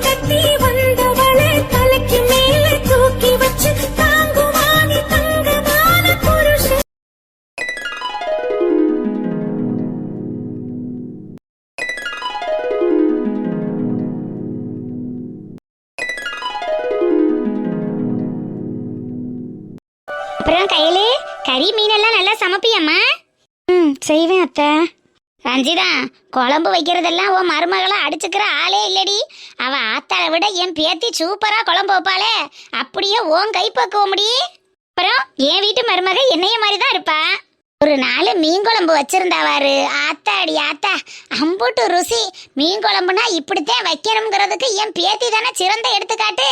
கட்டி வந்தவளை தலைக்கு மேல தூக்கி வச்சு தாங்குவானி தங்கமான புருஷன். அப்புறம் கையிலே கறி மீனெல்லாம் நல்லா சமைப்பியம்மா? செய்வேன் அத்தை. ரஞ்சிதா, குழம்பு வைக்கிறதெல்லாம் உன் மருமகளை அடிச்சுக்கிற ஆளே இல்லடி. அவ ஆத்தாளை விட என் பேத்தி சூப்பரா குழம்பு வைப்பாளே, அப்படியே உன் கைப்பக்குவ முடி. அப்புறம் என் வீட்டு மருமக என்னைய மாதிரி தான் இருப்பா. ஒரு நாள் மீன் குழம்பு வச்சிருந்தாவாரு, ஆத்தாடி ஆத்தா, அம்புட்டு ருசி. மீன் குழம்புனா இப்படித்தான் வைக்கணுங்கிறதுக்கு என் பேத்தி தானே சிறந்த எடுத்துக்காட்டு.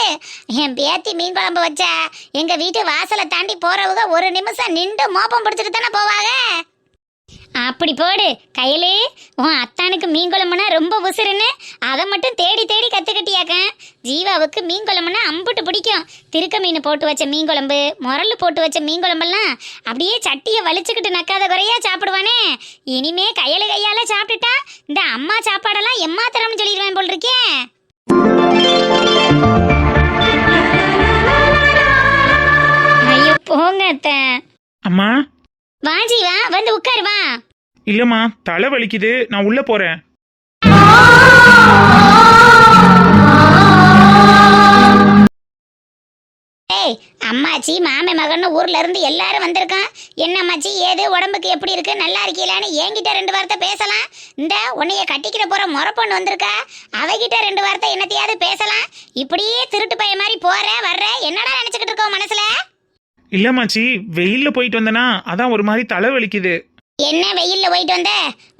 என் பேத்தி மீன் குழம்பு வச்சா எங்க வீட்டு வாசலை தாண்டி போறவங்க ஒரு நிமிஷம் நின்று மோப்பம் பிடிச்சிட்டு தானே போவாங்க. அப்படி போடு கையிலே. உன் அத்தானுக்கு மீன் குழம்புனா ரொம்ப உசுருன்னு அதை மட்டும் தேடி தேடி கற்றுக்கிட்டியாக்க. ஜீவாவுக்கு மீன் குழம்புனா அம்புட்டு பிடிக்கும். திருக்க மீன் போட்டு வச்ச மீன் குழம்பு, முரல் போட்டு வச்ச மீன் குழம்பெல்லாம் அப்படியே சட்டியை வலிச்சுக்கிட்டு நக்காத குறையா சாப்பிடுவானே. இனிமே கையால் சாப்பிட்டுட்டா இந்த அம்மா சாப்பாடெல்லாம் எம்மாத்திரம்னு சொல்லிடுவேன் போல் இருக்கேன். ஐயோ போங்க அத்தை. அம்மா வா ஜீவா, வந்து உட்காரு வா. இல்லம்மா, தலை வலிக்குது, நான் உள்ள போறேன். ஏய், அம்மாச்சி மாமே மகன் ஊர்ல இருந்து எல்லாரும் வந்திருக்கான். என்ன அம்மாச்சி, ஏது உடம்புக்கு எப்படி இருக்கு, நல்லா இருக்கீங்களான்னு என்கிட்ட 2 வார்த்தை பேசலாம். இந்த உன்னைய கட்டிக்கிற போற முறை பொண்ணு வந்திருக்கா, அவகிட்ட 2 வார்த்தை என்னத்தையாவது பேசலாம். இப்படியே திருட்டு பைய மாதிரி போற வர்ற, என்னடா நினைச்சுக்கிட்டு இருக்கோம் மனசுல? இல்லம்மாச்சி, வெயில்ல போயிட்டு வந்தனா அதான் ஒரு மாதிரி தலை வலிக்குது. என்ன வெயில்ல போயிட்டு வந்த?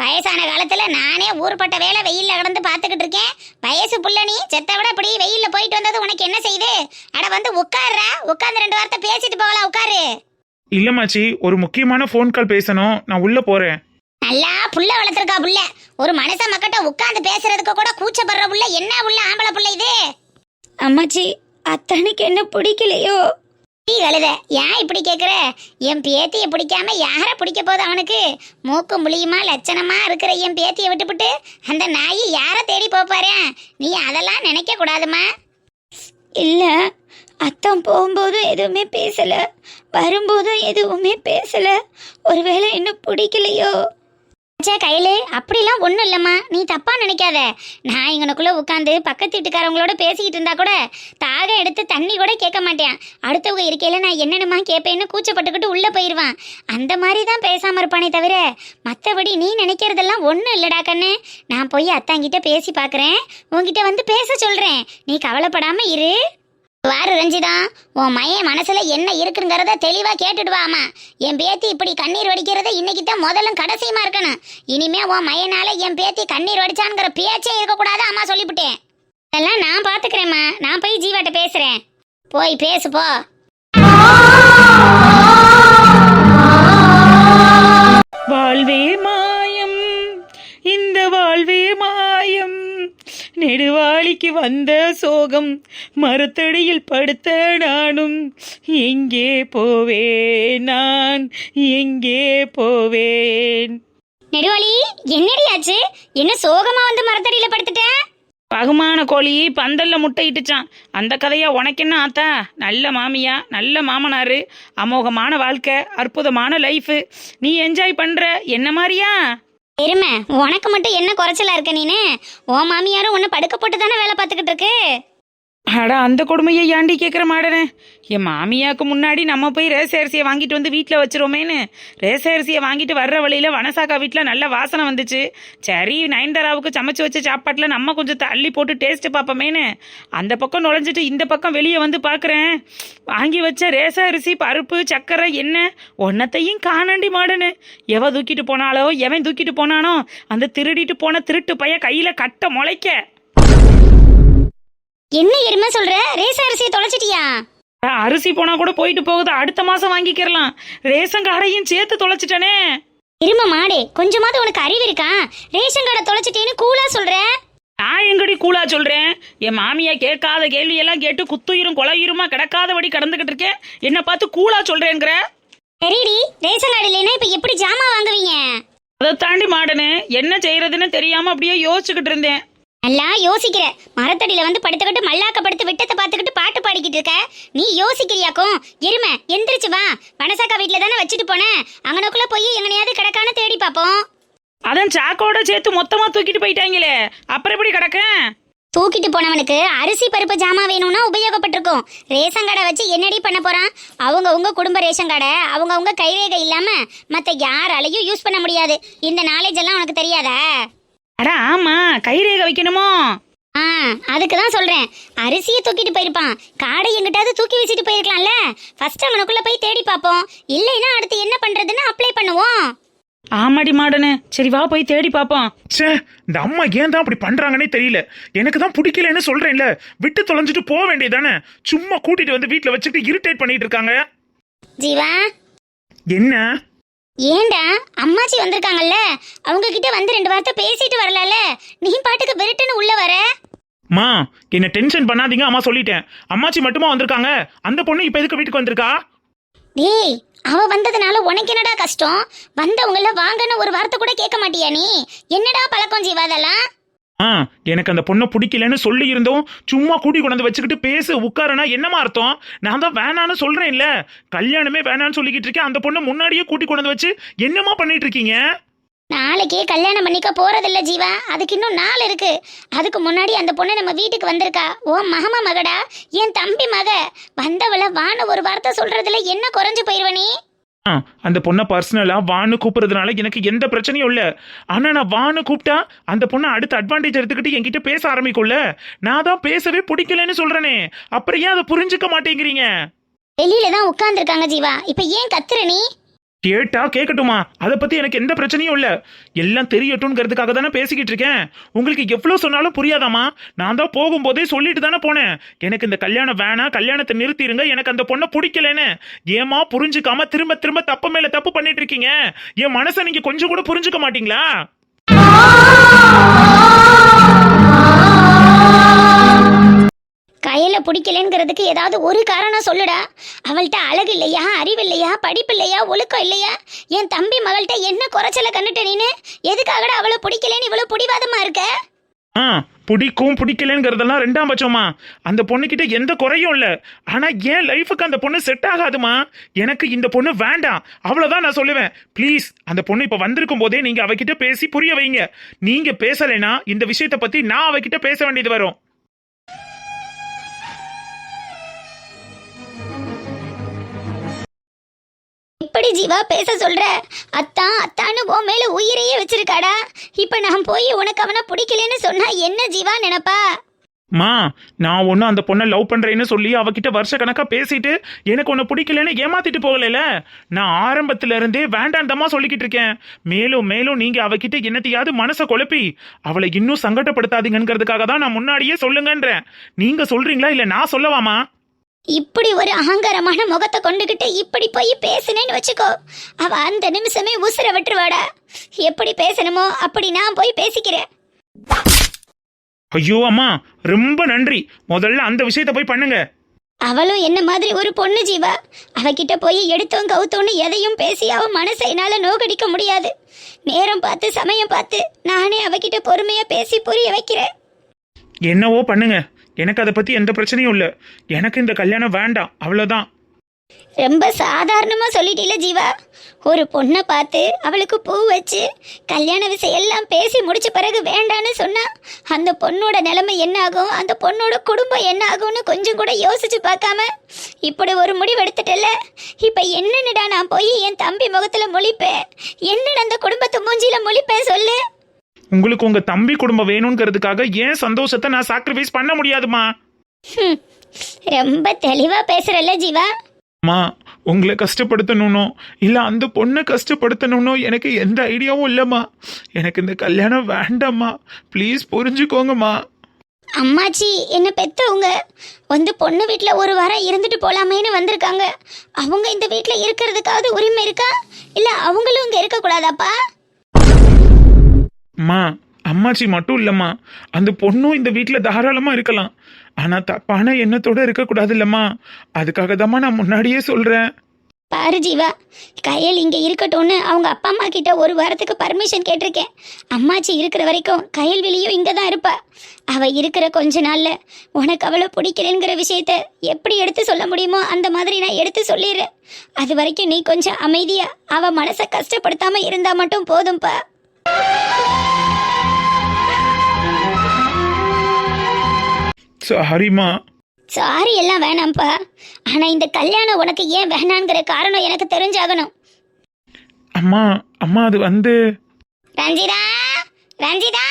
வயசான காலத்துல நானே ஊர்பட்ட வேலை வெயில்ல கிடந்து பாத்துக்கிட்டு இருக்கேன். வயசு புள்ள நீ, செத்த விட இப்படி வெயில்ல போயிட்டு வந்தது உனக்கு என்ன செய்யுது? அட வந்து உட்காருடா, உட்கார்ந்து 2 வார்த்தை பேசிட்டு போகலாம், உட்காரு. இல்லம்மாச்சி, ஒரு முக்கியமான ஃபோன் கால் பேசணும், நான் உள்ள போறேன். நல்லா புள்ள வளர்த்துருக்கா புள்ள. ஒரு மனுஷ மக்கட்ட உட்கார்ந்து பேசுறதுக்கு கூட கூச்சப்படுற புள்ள. என்ன புள்ள, ஆம்பளை புள்ள இது? அம்மாச்சி, அத்தானுக்கு என்ன பிடிக்கலையோ? டீ கழுத, ஏன் இப்படி கேட்குற? என் பேத்தியை பிடிக்காம யாரை பிடிக்க போகுது அவனுக்கு? மூக்கு முழியுமா லட்சணமா இருக்கிற என் பேத்தியை விட்டுவிட்டு அந்த நாய் யாரை தேடி போப்பாரு? நீ அதெல்லாம் நினைக்க கூடாதுமா. இல்ல, அத்தான் போகும்போதும் எதுவுமே பேசல, வரும்போதும் எதுவுமே பேசல. ஒருவேளை என்ன பிடிக்கலையோ? கையிலே அப்படிலாம் ஒன்றும் இல்லைம்மா, நீ தப்பா நினைக்காத. நான் இங்கனுக்குள்ள உட்காந்து பக்கத்து வீட்டுக்காரவங்களோட பேசிக்கிட்டு இருந்தா கூட தாக எடுத்து தண்ணி கூட கேட்க மாட்டேன். அடுத்தவங்க இருக்கையில நான் என்னென்னமா கேட்பேன்னு கூச்சப்பட்டுக்கிட்டு உள்ள போயிடுவான். அந்த மாதிரி தான் பேசாம இருப்பானே தவிர மற்றபடி நீ நினைக்கிறதெல்லாம் ஒன்றும் இல்லடா கண்ணு. நான் போய் அத்தாங்கிட்ட பேசி பார்க்குறேன், உங்ககிட்ட வந்து பேச சொல்றேன். நீ கவலைப்படாம இரு. வாரு ரஞ்சிதா, உன் மையன் மனசுல என்ன இருக்குங்கிறத தெளிவா கேட்டுட்டு வாமா. என் பேத்தி இப்படி கண்ணீர் வடிக்கிறத இன்னைக்கு தான் முதலும் கடைசியுமா இருக்கணும். இனிமே உன் மையனால என் பேத்தி கண்ணீர் வடிச்சான்ங்கிற பேச்சே இருக்கக்கூடாது, அம்மா சொல்லிவிட்டேன். அதெல்லாம் நான் பாத்துக்கிறேம்மா, நான் போய் ஜீவாட்ட பேசுறேன். போய் பேசு போ. வாழ்வே மாயம், இந்த வாழ்வே மாயம், நெடுவாளிக்கு வந்த சோகம், மரத்தடியில் படுத்த நானும் எங்கே போவேன், நான் எங்கே போவேன்? நெடுவாளி, என்னடி ஆச்சு? என்ன சோகமா வந்து மரத்தடியில படுத்துட்ட? பகுமான கோழி பந்தல்ல முட்டையிட்டுச்சான். அந்த கதையா உனக்கு என்ன ஆத்தா? நல்ல மாமியா, நல்ல மாமனாரு, அமோகமான வாழ்க்கை, அற்புதமான லைஃபு, நீ என்ஜாய் பண்ற என்ன மாதிரியா? எருமை, உனக்கு மட்டும் என்ன குறைச்சலா இருக்க நீனு? உன் மாமியாரும் உன்னை படுக்க போட்டு தானே வேலை பார்த்துக்கிட்டு இருக்கு. அட, அந்த கொடுமையை ஏண்டி கேட்குற மாடனே? என் மாமியாவுக்கு முன்னாடி நம்ம போய் ரேச அரிசியை வாங்கிட்டு வந்து வீட்டில் வச்சிருவோமேனு ரேச அரிசியை வாங்கிட்டு வர்ற வழியில் வனசாக்கா வீட்டில் நல்ல வாசனை வந்துச்சு. சரி, நயன்தாராவுக்கு சமைச்சு வச்ச சாப்பாட்டில் நம்ம கொஞ்சம் தள்ளி போட்டு டேஸ்ட்டு பார்ப்போமேனு அந்த பக்கம் நுழைஞ்சிட்டு இந்த பக்கம் வெளியே வந்து பார்க்குறேன். வாங்கி வச்ச ரேச அரிசி, பருப்பு, சக்கரை, எண்ணெய் ஒன்னத்தையும் காணண்டி மாடனு. எவ தூக்கிட்டு போனாலோ, எவன் தூக்கிட்டு போனானோ, அந்த திருடிட்டு போன திருட்டு பைய கையில் கட்ட முளைக்க. என்ன எருமை சொல்ற? ரேச அரிசியை தொலைச்சிட்டியா? அரிசி போனா கூட போயிட்டு போகுது, அடுத்த மாசம் வாங்கிக்கிறலாம். ரேஷன் கார்டையும் சேர்த்து தொலைச்சிட்டனே. எருமை மாடே, கொஞ்சமாவது உனக்கு அறிவு இருக்கா? ரேஷன் கார்டை தொலைச்சிட்டேன்னு கூலா சொல்ற? நான் எங்கடி கூலா சொல்றேன்? என் மாமியா கேட்காத கேள்வியெல்லாம் கேட்டு குத்துயிரும் கொலையுருமா கிடக்காதபடி கடந்துகிட்டு இருக்கேன். என்ன பார்த்து கூலா சொல்றேங்கிற? சரிடி, ரேஷன் கார்டு இல்லைன்னா இப்ப எப்படி ஜாமான் வாங்குவீங்க? அதை தாண்டி மாடனு என்ன செய்யறதுன்னு தெரியாம அப்படியே யோசிச்சுக்கிட்டு இருந்தேன். நல்லா யோசிக்கிற. மரத்தடியில வந்து படுத்துக்கிட்டு மல்லாக்க படுத்து விட்டத்தை பார்த்துக்கிட்டு பாட்டு பாடிக்கிட்டு இருக்க. நீ யோசிக்கிறியாக்கும்? எருமை எந்திரிச்சு வா. வனசாக்கா வீட்டுல தானே வச்சுட்டு போனேன். அங்கனக்குள்ள போய் எங்கனையாவது கிடக்கான்னு தேடி பார்ப்போம். அதான் சாக்கோட சேர்த்து மொத்தமா தூக்கிட்டு போயிட்டாங்களே, அப்புறம் எப்படி கிடக்கேன்? தூக்கிட்டு போனவனுக்கு அரிசி பருப்பு ஜாமான் வேணும்னா உபயோகப்பட்டிருக்கும். ரேஷன் கடை வச்சு என்னடி பண்ண போறான்? அவங்க உங்க குடும்ப ரேஷன் கடை, அவங்க உங்க கைரேகை இல்லாம மத்த யாராலையும் யூஸ் பண்ண முடியாது. இந்த நாலேஜ் எல்லாம் உனக்கு தெரியாதா? அட ஆமா, கைரேகை வைக்கணுமோ? ஆ, அதுக்கு தான் சொல்றேன். அரிசியை தூக்கிட்டு போயிருப்பான். காடை எங்கிட்டாவது தூக்கி வச்சுட்டு போயிருக்கலாம்ல. ஃபர்ஸ்ட் அவனுக்குள்ள போய் தேடி பார்ப்போம். இல்லைன்னா அடுத்து என்ன பண்றதுன்னு அப்ளை பண்ணுவோம். ஆமாடி மாடனு, சரி வா போய் தேடி பாப்போம். ச்சே, இந்த அம்மா ஏன் தான் அப்படி பண்றாங்கன்னே தெரியல. எனக்கு தான் பிடிக்கலன்னு சொல்றேன்ல, விட்டு தொலைஞ்சிட்டு போக வேண்டியதானே. சும்மா கூட்டிட்டு வந்து வீட்டுல வச்சுட்டு இரிட்டேட் பண்ணிட்டு இருக்காங்க. ஜீவா, என்ன? ஏண்டா அம்மாச்சி வந்திருக்காங்கல்ல, அவங்க கிட்ட வந்து 2 வார்த்தை பேசிட்டு வரலாம்ல. நீ பாட்டுக்கு விருட்டுன்னு உள்ள வர. மா, என்ன டென்ஷன் பண்ணாதீங்க. அம்மா சொல்லிட்டேன். அம்மாச்சி மட்டுமா வந்திருக்காங்க? அந்த பொண்ணு இப்ப எதுக்கு வீட்டுக்கு வந்திருக்கா? டேய், அவ வந்ததுனால உனக்கு என்னடா கஷ்டம்? வந்தவங்கள வாங்கன்னு ஒரு வார்த்தை கூட கேட்க மாட்டியா நீ? என்னடா பழக்கம் ஜீவா அதெல்லாம்? எனக்கு அந்த பொண்ணை பிடிக்கலன்னு சொல்லி இருந்தோம். சும்மா கூட்டி கொண்டு வச்சுக்கிட்டு பேசு உட்காருனா என்னமா அர்த்தம்? நான் தான் வேணான்னு சொல்றேன் இல்ல. கல்யாணமே வேணான்னு சொல்லிக்கிட்டு இருக்கேன். அந்த பொண்ணை முன்னாடியே கூட்டி கொண்டு வச்சு என்னமா பண்ணிட்டு இருக்கீங்க? நாளைக்கே கல்யாணம் பண்ணிக்க போறதில்ல ஜீவா. அதுக்கு இன்னும் நாள் இருக்கு. அதுக்கு முன்னாடி அந்த பொண்ணு நம்ம வீட்டுக்கு வந்திருக்கா. ஓ மகமா மகடா, என் தம்பி மக. வந்தவள வான்னு ஒரு வார்த்தை சொல்றதுல என்ன குறைஞ்சு போயிருவ நீ? அந்த பொண்ணை பர்சனலா வான்னு கூப்பிடுறதுனால எனக்கு எந்த பிரச்சனையும் இல்ல. ஆனா நான் வான்னு கூப்பிட்டா அந்த பொண்ணை அடுத்த அட்வான்டேஜ் எடுத்துக்கிட்டு என்கிட்ட பேச ஆரம்பிக்கும்ல. நான் தான் பேசவே பிடிக்கலன்னு சொல்றேனே, அப்புறம் ஏன் அதை புரிஞ்சுக்க மாட்டேங்கிறீங்க? வெளியில தான் உட்கார்ந்துருக்காங்க ஜீவா. இப்ப ஏன் கத்துற நீ? கேட்டா கேட்கட்டுமா, அதை பத்தி எனக்கு எந்த பிரச்சனையும் இல்ல. எல்லாம் தெரியட்டும்ங்கிறதுக்காக தானே பேசிக்கிட்டு இருக்கேன். உங்களுக்கு எவ்வளவு சொன்னாலும் புரியாதாமா? நான் தான் போகும்போதே சொல்லிட்டு தானே போனேன், எனக்கு இந்த கல்யாணம் வேணாம், கல்யாணத்தை நிறுத்திடுங்க, எனக்கு அந்த பொண்ணை பிடிக்கலன்னு. ஏமா புரிஞ்சுக்காம திரும்ப திரும்ப தப்பு மேல தப்பு பண்ணிட்டு இருக்கீங்க? என் மனசை நீங்க கொஞ்சம் கூட புரிஞ்சுக்க மாட்டீங்களா? கையில பிடிக்கலங்கிறதுக்கு ஏதாவது ஒரு காரணம் சொல்லுடா. அவள்கிட்ட அழகு இல்லையா, அறிவு இல்லையா, படிப்பு இல்லையா, ஒழுக்கம் இல்லையா? என் தம்பி மகள்கிட்ட என்ன குறைச்சல கண்டுட்ட நீனு? எதுக்காகடா அவளை பிடிக்கலன்னு இவ்வளவு பிடிவாதமா இருக்க? பிடிக்கும் பிடிக்கலங்கிறதெல்லாம் 2ஆம் பட்சமா. அந்த பொண்ணுகிட்ட எந்த குறையும் இல்ல. ஆனா என் லைஃபுக்கு அந்த பொண்ணு செட் ஆகாதுமா. எனக்கு இந்த பொண்ணு வேண்டாம், அவ்வளவுதான் நான் சொல்லுவேன். ப்ளீஸ், அந்த பொண்ணு இப்ப வந்திருக்கும் போதே நீங்க அவகிட்ட பேசி புரிய வைங்க. நீங்க பேசலைன்னா இந்த விஷயத்தை பத்தி நான் அவகிட்ட பேச வேண்டியது வரும். எப்படி ஜீவா பேச சொல்ற? அத்தான் அத்தான்னு உன் மேல உயிரையே வச்சிருக்காடா. இப்ப நான் போய் உனக்கு அவனை பிடிக்கலன்னு சொன்னா என்ன ஜீவா நினைப்பா? நான் ஒன்னும் அந்த பொண்ணை லவ் பண்றேன்னு சொல்லி அவகிட்ட வருஷ கணக்கா பேசிட்டு எனக்கு ஒன்னு பிடிக்கலன்னு ஏமாத்திட்டு போகல. நான் ஆரம்பத்துல இருந்தே வேண்டாந்தமா சொல்லிக்கிட்டு இருக்கேன். மேலும் மேலும் நீங்க அவகிட்ட என்னத்தையாவது மனசை குழப்பி அவளை இன்னும் சங்கடப்படுத்தாதீங்கிறதுக்காக தான் நான் முன்னாடியே சொல்லுங்கன்றேன். நீங்க சொல்றீங்களா இல்ல நான் சொல்லவாமா? இப்படி ஒரு அகங்காரமான முகத்தை கொண்டுகிட்டு இப்படி போய் பேசுனேன்னு வச்சுக்கோ, அவ அந்த நிமிஷமே உசுர விட்டுருவாடா. எப்படி பேசணுமோ அப்படி நான் போய் பேசிக்கிறேன். ஐயோ அம்மா, ரொம்ப நன்றி. முதல்ல அந்த விஷயத்த போய் பண்ணுங்க. அவளும் என்ன மாதிரி ஒரு பொண்ணு ஜீவா. அவகிட்ட போய் எடுத்தோம் கவுத்தோன்னு எதையும் பேசி அவ மனசை என்னால நோக்கடிக்க முடியாது. நேரம் பார்த்து சமயம் பார்த்து நானே அவகிட்ட பொறுமையா பேசி புரிய வைக்கிறேன். என்னவோ பண்ணுங்க, எனக்கு அதை பத்தி எந்த பிரச்சனையும் இல்ல. எனக்கு இந்த கல்யாணம் வேண்டாம், அவ்வளவுதான். ரொம்ப சாதாரணமா சொல்லிட்டீல ஜீவா. ஒரு பொண்ணை பார்த்து அவளுக்கு பூ வச்சு கல்யாண விஷயம் எல்லாம் பேசி முடிச்ச பிறகு வேண்டான்னு சொன்னா அந்த பொண்ணோட நிலைமை என்ன ஆகும், அந்த பொண்ணோட குடும்பம் என்ன ஆகும்னு கொஞ்சம் கூட யோசிச்சு பார்க்காம இப்படி ஒரு முடிவு எடுத்துட்டல. இப்ப என்னன்னுடா நான் போய் என் தம்பி முகத்துல முழிப்பேன்? என்னடா அந்த குடும்பத்தை மூஞ்சில முழிப்பேன் சொல்லு? உங்களுக்கு உங்க தம்பி குடும்பம் வேணுங்கிறதுக்காக ஏன் சந்தோஷத்தை நான் சாக்ரிஃபைஸ் பண்ண முடியாதுமா? ரொம்ப தெளிவா பேசுறல்ல ஜீவா. உங்களை கஷ்டப்படுத்தணும்னோ இல்ல அந்த பொண்ணை கஷ்டப்படுத்தணும்னோ எனக்கு எந்த ஐடியாவும் இல்லம்மா. எனக்கு இந்த கல்யாணம் வேண்டாம்மா, ப்ளீஸ் புரிஞ்சுக்கோங்கம்மா. அம்மாச்சி என்ன பெத்தவங்க வந்து பொண்ணு வீட்டுல ஒரு வாரம் இருந்துட்டு போலாமேன்னு வந்திருக்காங்க. அவங்க இந்த வீட்டுல இருக்கிறதுக்காவது உரிமை இருக்கா, இல்ல அவங்களும் இங்க இருக்க கூடாதாப்பா? அம்மாச்சி மட்டும் இல்லம்மா, அந்த பொண்ணும் இந்த வீட்டுல தாராளமா இருக்கலாம். ஆனா தப்பான எண்ணத்தோட இருக்க கூடாது இல்லம்மா. அதுக்காக தான் நான் முன்னாடியே சொல்றேன். பாரு ஜீவா, கையல் இங்கே இருக்கட்டும்னு அவங்க அப்பா அம்மா கிட்ட ஒரு வாரத்துக்கு பர்மிஷன் கேட்டிருக்கேன். அம்மாச்சி இருக்கிற வரைக்கும் கயல்விழியும் இங்கே தான் இருப்பா. அவள் இருக்கிற கொஞ்ச நாளில் உனக்கு அவளை பிடிக்கலங்கிற விஷயத்த எப்படி எடுத்து சொல்ல முடியுமோ அந்த மாதிரி நான் எடுத்து சொல்லிடுறேன். அது வரைக்கும் நீ கொஞ்சம் அமைதியா அவள் மனசை கஷ்டப்படுத்தாமல் இருந்தால் மட்டும் போதும்ப்பா. சாரிம்மா. சாரி எல்லாம் வேணாம்ப்பா. ஆனால் இந்த கல்யாணம் உனக்கு ஏன் வேணாங்கிற காரணம் எனக்கு தெரிஞ்சாகணும். அம்மா அம்மா அது வந்து ரஞ்சிதா, ரஞ்சிதா,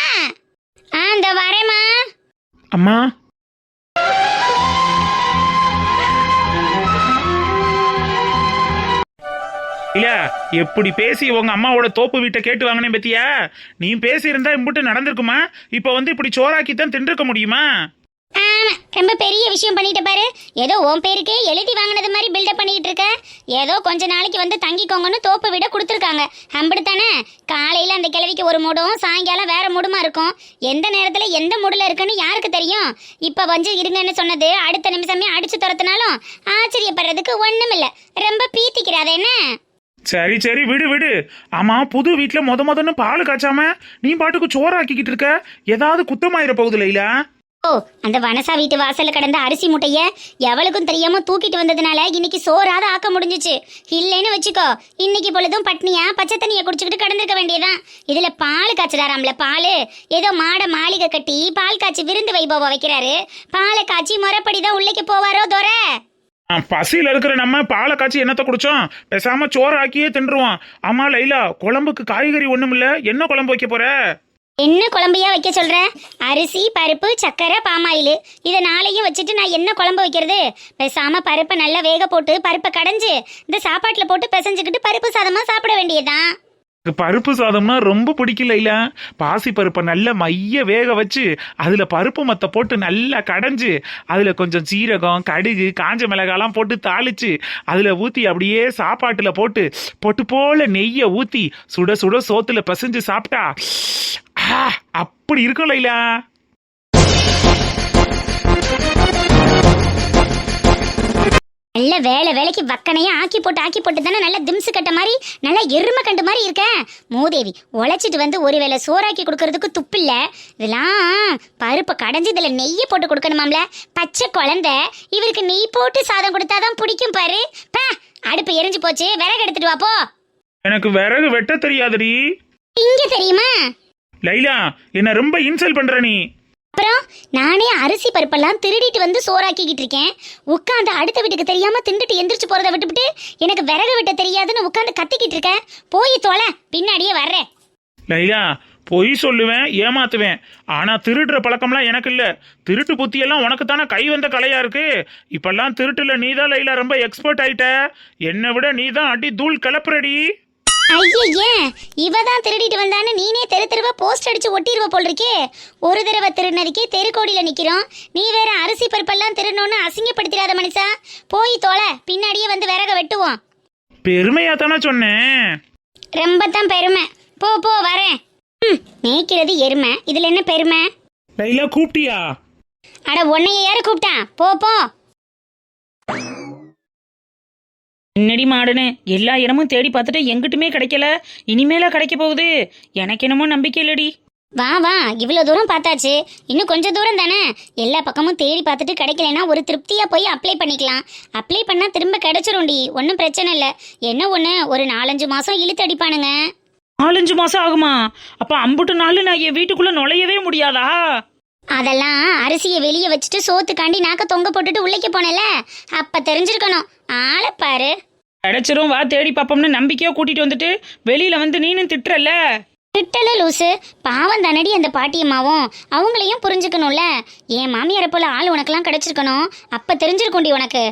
இந்த வரேம்மா. அம்மா இல்ல எப்படி பேசி உங்க அம்மாவோட தோப்பு வீட்டை கேட்டு வாங்கினேன் பத்தியா? நீ பேசி இருந்தா இம்புட்டு நடந்திருக்குமா? இப்ப வந்து இப்படி சோறாக்கி தான் தின்றுக்க முடியுமா? ஆமா, ரொம்ப பெரிய விஷயம் பண்ணிட்ட பாரு. ஏதோ உன் பேருக்கே எழுதி வாங்கினது மாதிரி பில்டப் பண்ணிட்டு இருக்க. ஏதோ கொஞ்ச நாளைக்கு வந்து தங்கிக்கோங்கன்னு தோப்பு வீட கொடுத்துருக்காங்க, அப்படித்தானே? காலையில அந்த கிழவிக்கு ஒரு மூடும், சாயங்காலம் வேற மூடுமா இருக்கும். எந்த நேரத்துல எந்த மூடுல இருக்குன்னு யாருக்கு தெரியும்? இப்ப வந்து இருங்கன்னு சொன்னது அடுத்த நிமிஷமே அடிச்சு துரத்தினாலும் ஆச்சரியப்படுறதுக்கு ஒண்ணும் இல்ல. ரொம்ப பீத்திக்கிறாத என்ன? சரி சரி விடு விடு. ஆமா, புது வீட்டுல முதன்னு பால் காய்ச்சாம நீ பாட்டுக்கு சோறாக்கிக்கிட்டு இருக்க. ஏதாவது குத்தமாயிர போகுது லைலா? ஓ, அந்த வனசா வீட்டு வாசல்ல கிடந்த அரிசி மூட்டைய எவளுக்கும் தெரியாம தூக்கிட்டு வந்ததுனால இன்னைக்கு சோறாத ஆக்க முடிஞ்சிச்சு. இல்லைன்னு வச்சுக்கோ, இன்னைக்கு பொழுதும் பட்னியா பச்சை தண்ணியை குடிச்சுக்கிட்டு கடந்திருக்க வேண்டியதான். இதுல பால் காய்ச்சலாராம்ல. பால் ஏதோ மாட மாளிகை கட்டி பால் காய்ச்சி விருந்து வைபவம் வைக்கிறாரு. பாலை காய்ச்சி முறைப்படிதான் உள்ளேக்கு போவாரோ தோற. பசியில இருக்கிற நம்ம பாலை காய்ச்சி என்னத்த குடிச்சோம்? பேசாம சோறு ஆக்கியே தின்றுவோம். ஆமா லைலா, குழம்புக்கு காய்கறி ஒண்ணும் இல்ல. என்ன குழம்பு வைக்க போற? என்ன குழம்பையா வைக்க சொல்ற? அரிசி, பருப்பு, சக்கரை, பாமாயில், இதை நாளையும் வச்சுட்டு நான் என்ன குழம்பு வைக்கிறது? பேசாம பருப்பை நல்லா வேக போட்டு பருப்பை கடைஞ்சு இந்த சாப்பாட்டுல போட்டு பிசைஞ்சுக்கிட்டு பருப்பு சாதமா சாப்பிட வேண்டியதுதான். பருப்பு சாதம்னா ரொம்ப பிடிக்கல இல்ல. பாசி பருப்பை நல்லா மைய வேக வச்சு அதுல பருப்பு மத்த போட்டு நல்லா கடைஞ்சு அதுல கொஞ்சம் சீரகம், கடுகு, காஞ்ச மிளகாலாம் போட்டு தாளிச்சு அதுல ஊத்தி அப்படியே சாப்பாட்டுல போட்டு பொட்டு போல நெய்ய ஊத்தி சுட சுட சோத்துல பிசைஞ்சு சாப்பிட்டா அப்படி இருக்கும் லைலா. நல்ல வேலைக்கு வக்கனையா ஆக்கி போட்டு தானே நல்லா திம்சு கட்ட மாதிரி நல்லா எருமை கண்டு மாதிரி இருக்க. மூதேவி உழைச்சிட்டு வந்து ஒருவேளை சோறாக்கி கொடுக்கறதுக்கு துப்பு இல்ல. இதெல்லாம் பருப்பை கடைஞ்சி இதுல நெய்யை போட்டு கொடுக்கணுமாம்ல. பச்சை குழந்தை இவருக்கு நெய் போட்டு சாதம் கொடுத்தாதான் பிடிக்கும் பாரு. அடுப்பு எரிஞ்சு போச்சு, விறகு எடுத்துட்டு வா போ. எனக்கு விறகு வெட்ட தெரியாதுடி. இங்க தெரியுமா லைலா, என்ன ரொம்ப இன்சல்ட் பண்ற நீ. அப்புறம் நானே அரிசி பருப்பெல்லாம் திருடிட்டு வந்து சோறாக்கிக்கிட்டு இருக்கேன். உட்காந்து அடுத்த வீட்டுக்கு தெரியாம திண்டுட்டு எந்திரிச்சு போறதை விட்டுவிட்டு எனக்கு விறகு வெட்ட தெரியாதுன்னு உட்காந்து கத்திக்கிட்டு இருக்கேன். போய் தொலை, பின்னாடியே வர்றேன். லைலா, பொய் சொல்லுவேன், ஏமாத்துவேன். ஆனா திருடுற பழக்கம்லாம் எனக்கு இல்ல. திருட்டு புத்தியெல்லாம் உனக்கு தானே கை வந்த கலையா இருக்கு. இப்பெல்லாம் திருட்டுல நீதான் லைலா ரொம்ப எக்ஸ்பர்ட் ஆயிட்ட. என்னை விட நீதான் அடி தூள் கிளப்புறடி. ஐயே, இவதான் திருடிட்டு வந்தான்னு நீனே தெரு தெருவா போஸ்ட் அடிச்சு ஒட்டிடுவ போல் இருக்கே. ஒரு தடவை திருநறிக்கே தெருக்கோடியில நிக்கிறோம். நீ வேற அரிசி பருப்பெல்லாம் திருடணும்னு அசிங்கப்படுத்திடாத மனுஷா. போய் தொலை, பின்னாடியே வந்து விறக வெட்டுவோம். பெருமையா தானே சொன்னேன். ரொம்ப தான் பெருமை. போ போ வரேன். மேய்க்கிறது எருமை, இதுல என்ன பெருமை? லைலா கூப்பிட்டியா? அட உன்னைய யாரு கூப்பிட்டான்? போ போ. என்னடி மாடுன்னு எல்லா இடமும் தேடி பார்த்துட்டு எங்கிட்டுமே கிடைக்கல. இனிமேலா கிடைக்க போகுது? எனக்கு என்னமோ நம்பிக்கை இல்லடி. வா வா, இவ்வளோ தூரம் பார்த்தாச்சு, இன்னும் கொஞ்சம் தூரம் தானே. எல்லா பக்கமும் தேடி பார்த்துட்டு கிடைக்கலன்னா ஒரு திருப்தியாக போய் அப்ளை பண்ணிக்கலாம். அப்ளை பண்ணால் திரும்ப கிடைச்சிரும்டி, ஒன்றும் பிரச்சனை இல்லை. என்ன ஒன்று, ஒரு 4-5 மாதம் இழுத்து அடிப்பானுங்க. 4-5 மாசம் ஆகுமா? அப்ப அம்புட்டு நாள் நான் என் வீட்டுக்குள்ள நுழையவே முடியாதா? அதெல்லாம் அரிசியை வெளியே வச்சுட்டு சோத்துக்காண்டி நாக்க தொங்க போட்டுட்டு உள்ளேக்க போனேல, அப்ப தெரிஞ்சிருக்கணும். ஆளை பாரு. கிடைச்சிரும், வா தேடி பாப்போம்னு நம்பிக்கையா கூட்டிட்டு வந்துட்டு வெளியில வந்து நீனும் திட்டுறல்ல. திட்டல லூசு, பாவம் தானடி அந்த பாட்டியம்மாவும். அவங்களையும் புரிஞ்சுக்கணும்ல. என் மாமியாரை போல ஆள் உனக்கெல்லாம் கிடைச்சிருக்கணும், அப்ப தெரிஞ்சிருக்கும்டி உனக்கு.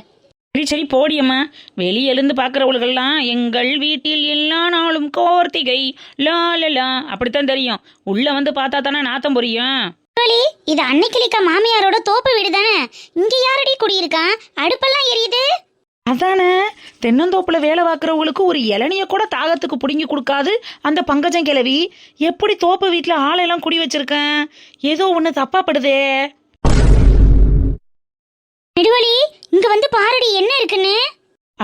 சரி சரி போடியம்மா. வெளியிலிருந்து பாக்குறவளுகெல்லாம் எங்கள் வீட்டில் எல்லா நாளும் கார்த்திகை லாலலா அப்படித்தான் தெரியும். உள்ள வந்து பார்த்தா தானே நாத்தம் புரியும். இது அன்னைக்கிளிக்கா மாமியாரோட தோப்பு வீடு தானே. இங்க யாரடி குடியிருக்கான்? அடுப்பெல்லாம் எரியுது. அதானே, தென்னந்தோப்புல வேலை பார்க்கறவங்களுக்கு ஒரு இளநிய கூட தாகத்துக்கு புடுங்கி கொடுக்காது அந்த பங்கஜம் கிழவி. எப்படி தோப்பு வீட்டுல ஆளெல்லாம் குடி வச்சிருக்கேன்? ஏதோ ஒண்ணு தப்பா படுதே. நெடுவலி, இங்க வந்து பாருடி என்ன இருக்குன்னு.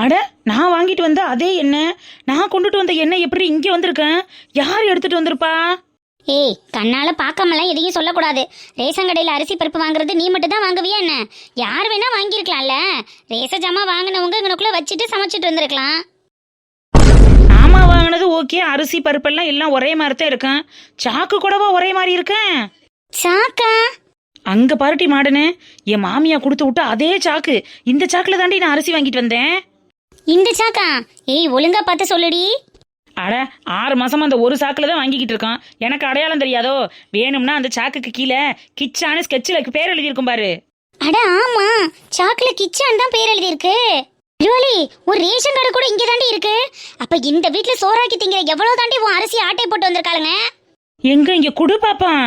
அட நான் வாங்கிட்டு வந்த அதே எண்ணெய், நான் கொண்டுட்டு வந்த எண்ணெய் எப்படி இங்கே வந்திருக்கேன்? யார் எடுத்துட்டு வந்திருப்பா? ஏய், கண்ணால பார்க்காமலாம் எதையும் சொல்லக்கூடாது. ரேஷன் கடையில் அரிசி பருப்பு வாங்குறது நீ மட்டும் தான் வாங்குவியா என்ன? யார் வேணா வாங்கியிருக்கலாம்ல. ரேச ஜாமா வாங்கினவங்க இங்கனக்குள்ள வச்சுட்டு சமைச்சிட்டு இருந்திருக்கலாம். ஆமா, வாங்கினது ஓகே. அரிசி பருப்பெல்லாம் எல்லாம் ஒரே மாதிரி தான் இருக்கேன். சாக்கு கூடவா ஒரே மாதிரி இருக்கேன்? சாக்கா? அங்க பாருட்டி மாடனு, என் மாமியா கொடுத்து விட்டு அதே சாக்கு. இந்த சாக்குல தாண்டி நான் அரிசி வாங்கிட்டு வந்தேன். இந்த சாக்கா? ஏய், ஒழுங்கா பார்த்து சொல்லுடி. அட 6 மாசமா அந்த ஒரு சாக்குல தான் வாங்கிக்கிட்டு இருக்கான். எனக்கு அடையாளம் தெரியாதோ? வேணும்னா அந்த சாக்குக்கு கீழே கிச்சான்னு ஸ்கெட்சில் பேர் எழுதியிருக்கும் பாரு. அட ஆமா, சாக்குல கிச்சான் தான் பேர் எழுதியிருக்கு. ஜோலி, ஒரு ரேஷன் கடை கூட இங்க தாண்டி இருக்கு. அப்ப இந்த வீட்ல சோறாக்கி திங்கிற எவ்வளவு தாண்டி உன் அரிசி ஆட்டை போட்டு வந்திருக்காளுங்க. எங்க இங்க குடு பாப்பான்.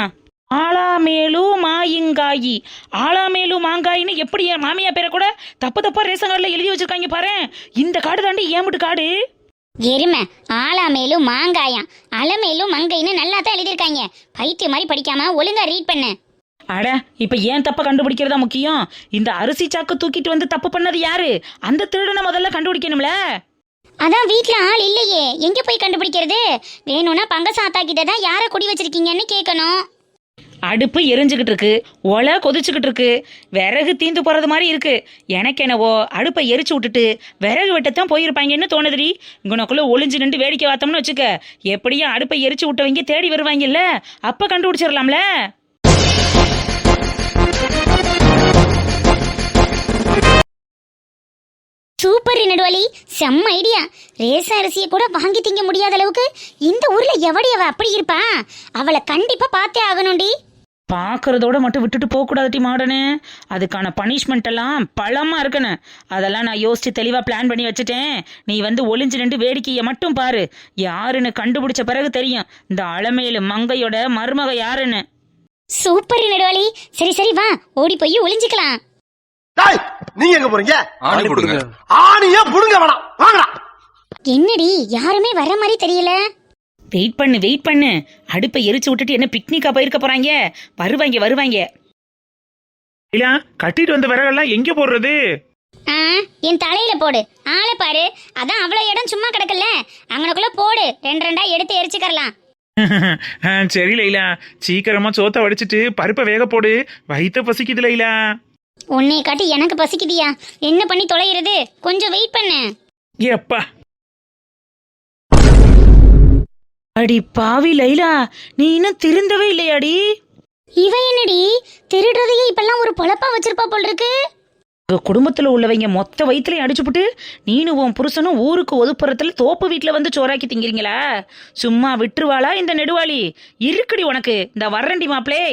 ஆளாமேலு மாயிங்காயி, ஆளாமேலு மாங்காயின்னு எப்படி என் மாமியா பேரை கூட தப்பு தப்பா ரேஷன் கார்டுல எழுதி வச்சிருக்காங்க பாரு. இந்த காடு தாண்டி ஏமுட்டு காடு. எருமை, ஆலாமேலும் மாங்காயம், அலமேலும் மங்கைன்னு நல்லா தான் எழுதியிருக்காங்க. பைத்தியம் மாதிரி படிக்காம ஒழுங்கா ரீட் பண்ணு. அட, இப்ப ஏன் தப்ப கண்டுபிடிக்கிறதா முக்கியம்? இந்த அரிசி சாக்கு தூக்கிட்டு வந்து தப்பு பண்ணது யாரு? அந்த திருடனை முதல்ல கண்டுபிடிக்கணும்ல. அதான் வீட்ல ஆள் இல்லையே, எங்க போய் கண்டுபிடிக்கிறது? வேணும்னா பங்கசாத்தா கிட்ட தான் யாரை குடி வச்சிருக்கீங்கன்னு கேட்கணும். அடுப்பு எரிஞ்சுக்கிட்டு இருக்கு, ஒலை கொதிச்சுக்கிட்டு இருக்கு, விறகு தீந்து போறது மாதிரி இருக்கு. எனக்கு என்னவோ அடுப்பை எரிச்சு விட்டுட்டு விறகு வெட்டத்தான் போயிருப்பாங்கன்னு தோணுதுடி. இங்கனக்குள்ள ஒளிஞ்சு நின்று வேடிக்கை பார்த்தோம்னு வச்சுக்க, எப்படியும் அடுப்பை எரிச்சு விட்டவங்க தேடி வருவாங்கல்ல, அப்ப கண்டுபிடிச்சிடலாம்ல. சூப்பர் நடுவலி, செம்ம ஐடியா. ரேஷன் அரிசியை கூட வாங்கி திங்க முடியாத அளவுக்கு இந்த ஊர்ல எவடி அவ அப்படி இருப்பா? அவளை கண்டிப்பா பார்த்தே ஆகணும்டி. பாக்குறதோட மட்டும் விட்டுட்டு போக கூடாதுட்டி மாடனு. அதுக்கான பனிஷ்மெண்ட் எல்லாம் பழமா இருக்கணும். அதெல்லாம் நான் யோசிச்சு தெளிவா பிளான் பண்ணி வச்சுட்டேன். நீ வந்து ஒளிஞ்சு நின்று வேடிக்கையை மட்டும் பாரு. யாருன்னு கண்டுபிடிச்ச பிறகு தெரியும் இந்த அலமேலு மங்கையோட மருமக யாருன்னு. சூப்பர் நடுவலி. சரி சரி, வா ஓடி போய் ஒளிஞ்சுக்கலாம். நீங்க எங்க போறீங்க? ஆணி போடுங்க. ஆணியா புடுங்க வேணாம், வாங்கடா. என்னடி யாருமே வர மாதிரி தெரியல? வெயிட் பண்ணு. அடுப்பை எரிச்சு விட்டுட்டு என்ன பிக்னிக்கா போயிருக்க போறாங்க. வருவாங்க. இல்ல கட்டிட்டு வந்த விறகெல்லாம் எங்க போடுறது? என் தலையில போடு. ஆளை பாரு, அதான் அவ்வளவு இடம் சும்மா கிடக்கல. அங்கனக்குள்ள போடு, 2 எடுத்து எரிச்சுக்கறலாம். சரி லைலா, சீக்கிரமா சோத்த வடிச்சிட்டு பருப்பை வேக போடு. வயித்த பசிக்குது லைலா. உன்னை காட்டி எனக்கு பசிக்குதியா? என்ன பண்ணி தொலைகிறது? கொஞ்சம் வெயிட் பண்ணு. எப்பா அடி பாவி லைலா, நீ இன்னும் திருந்தவே இல்லையாடி? இவ என்னடி திருடுறதையே இப்பெல்லாம் ஒரு பொழப்பா வச்சிருப்பா போல் இருக்கு. குடும்பத்துல உள்ளவங்க மொத்த வயிற்றுலையும் அடிச்சுப்புட்டு நீனும் உன் புருஷனும் ஊருக்கு ஒதுப்புறத்துல தோப்பு வீட்டுல வந்து சோறாக்கி திங்கிறீங்களா? சும்மா விட்டுருவாளா இந்த நெடுவாளி? இருக்குடி உனக்கு இந்த வர்றண்டி மாப்பிளே.